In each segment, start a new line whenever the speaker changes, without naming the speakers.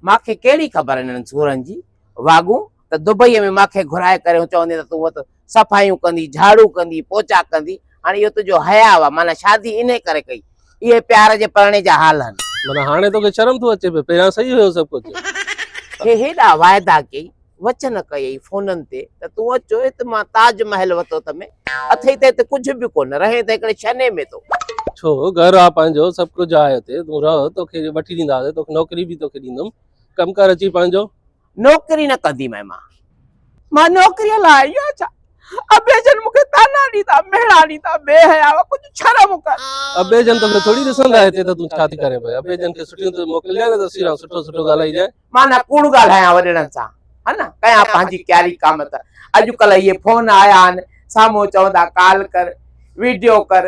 मांखे कहिड़ी ख़बर इन्हनि सूरनि जी वागू त दुबई में मांखे घुराए करे चवंदी त तूं त सफ़ाइयूं कंदी झाड़ू कंदी पोचा कंदी हाणे इहो तुंहिंजो हया वा माना शादी इन करे कई इहे प्यार जे परणे जा हाल आहिनि
माना हाणे तोखे शर्म थो अचे पियो पहिरियां सही हुयो सभु कुझु
हे हेॾा वाइदा कई वचन कयई फोननि ते त तूं अचो त मां ताजमहल वरितो तमें अथई त हिते कुझु बि कोन रहे त हिकिड़े छने में तो
छो घर आहे पंहिंजो सभु कुझु आहे हिते तूं रह तोखे वठी ॾींदासीं तोखे नौकरी बि तोखे ॾींदुमि कमकार अची पंहिंजो
नौकरी न कंदी मां नौकरीअ लाइ इहो छा अबे जन मूंखे ताना ॾींदा मेड़ा ॾींदा बेहया कुझु शर्म कर
अबे जन तोखे थोड़ी ॾिसंदा हिते त तूं छा थी करे पियो अबे जन खे सुठियूं त मोकिलिजांइ न तस्वीरां सुठो सुठो ॻाल्हाइजांइ
मां न कूड़ ॻाल्हायां वॾड़नि सां है न कयां पंहिंजी क्यारी काम त अॼुकल्ह इहे फोन आया आहिनि साम्हूं चवंदा कॉल कर वीडियो कर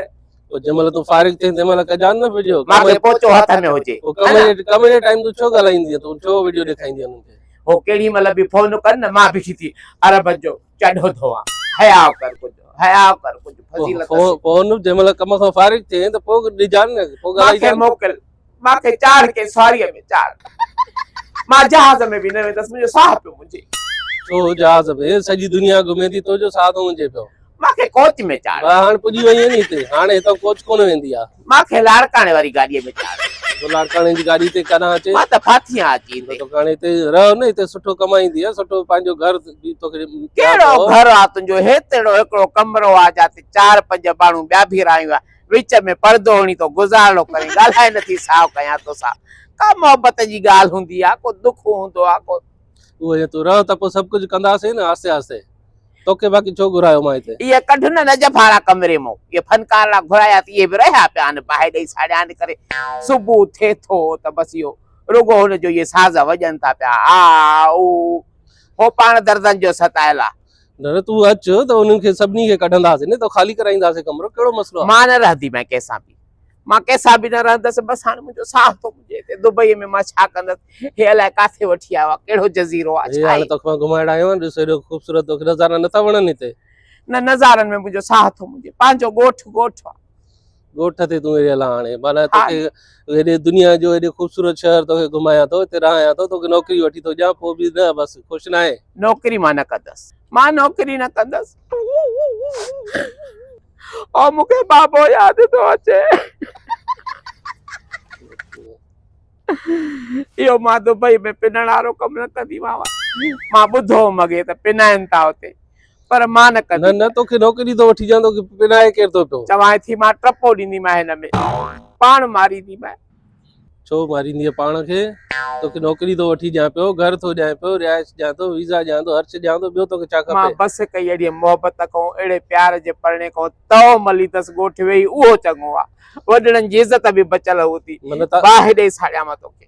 जंहिंमहिल तूं फारिग थिए तंहिंमहिल कजान न वीडियो
मांखे पोचो हथ में हुजे
कम जे टाइम तूं छो ॻाल्हाईंदी तूं छो वीडियो ॾेखारींदी उन्हनि खे
हो केॾी महिल बि फोन कर न मां बीठी थी अरब जो चढ़ो धोआ हया कर कुझु फज़ीलत
फोन जंहिंमहिल कम खां फारिग थिए त पोइ ॾिजान न पोइ ॻाल्हाइजान
मोकिल मांखे चाढ़ के सवारीअ में चाढ़ मां जहाज में बि न वेंदसि मुंहिंजो साह पियो मुंहिंजे
छो जहाज में सॼी दुनिया घुमे थी तुंहिंजो साह थो मुंहिंजे पियो
मांखे कोच में चाढ़
हाणे पुॼी वई आहे नी हिते हाणे हितां कोच कोन वेंदी आहे
मांखे लाड़काणे वारी गाॾीअ में चाढ़
लाड़काणे जी गाॾी ते कॾहिं अचे
मां त फाथी आहियां अची
हाणे हिते रह न हिते सुठो कमाईंदी आहे सुठो पंहिंजो घर बि तोखे
कहिड़ो घर आहे तुंहिंजो हेतिरो हिकिड़ो कमरो आहे जिते 4-5 माण्हू ॿिया बि रहियूं आहे विच में पर्दो हणी तो गुज़ारणो करे ॻाल्हाए नथी साव कयां तोसां का मोहबत जी ॻाल्हि हूंदी आहे को दुख हूंदो आहे को
उहो तूं रह त पोइ सभु कुझु कंदासीं न आस्ते आस्ते तोखे बाक़ी छो घुरायो मां हिते
इहे कढ न नजफाड़ा कमरे मां इहे फनकार लाइ घुराया त इहे बि रहिया पिया आहिनि बाहि ॾेई साड़िया करे सुबुह थिए थो त बसि इहो रुगो हुनजो इहे साज़ वॼनि था पिया आ ऊ हो पाण दर्दनि जो सतायल आहे
न तूं अच त उन्हनि खे सभिनी खे कढंदासीं न तो ख़ाली कराईंदासीं कमरो कहिड़ो मसलो आहे
मां न रहंदी मां कंहिंसां बि न रहंदसि बसि हाणे मुंहिंजो साह थो मुंहिंजे हिते दुबई में मां छा कंदसि हे अलाए काथे वठी आयो आहे कहिड़ो जज़ीरो आहे
हाणे तोखे मां घुमाइण आयो आहियां ॾिस एॾो ख़ूबसूरत तोखे नज़ारा नथा वणनि हिते
न नज़ारनि में मुंहिंजो साह थो मुंहिंजे पंहिंजो ॻोठ आहे
ॻोठ ते तूं एरियल हाणे माना तोखे हेॾे दुनिया जो हेॾे ख़ूबसूरत शहर तोखे घुमायां थो हिते रहां थो तोखे नौकिरी वठी थो ॾियां पोइ बि न बसि ख़ुशि न आहे
नौकिरी मां न कंदसि और मूंखे बाबो यादि थो अचे इहो मां दुबई में पिनण वारो कमु न कंदी मां ॿुधो मगे त पिनाइनि था हुते पर मां न कंदी
न तोखे नौकिरी थो वठी ॾियां तोखे पिनाए केरु थो पियो
चवां थी मां टपो ॾींदीमांइ हिन में पाण मारींदीमांइ
छो मारींदीअ पाण खे तोखे नौकिरी थो वठी ॾियां पियो घर थो ॾियां पियो रिहाइश ॾियां थो वीज़ा ॾियां थो हर शइ ॾियां थो ॿियो तोखे छा खपे
मां बसि कई अहिड़ी मोहबत कयूं अहिड़े प्यार जे परणे खां तओ मली अथसि ॻोठ वेही उहो चङो आहे वॾड़नि जी इज़त बि बचियल हूंदी बाहि ॾेई साड़ियां मां तोखे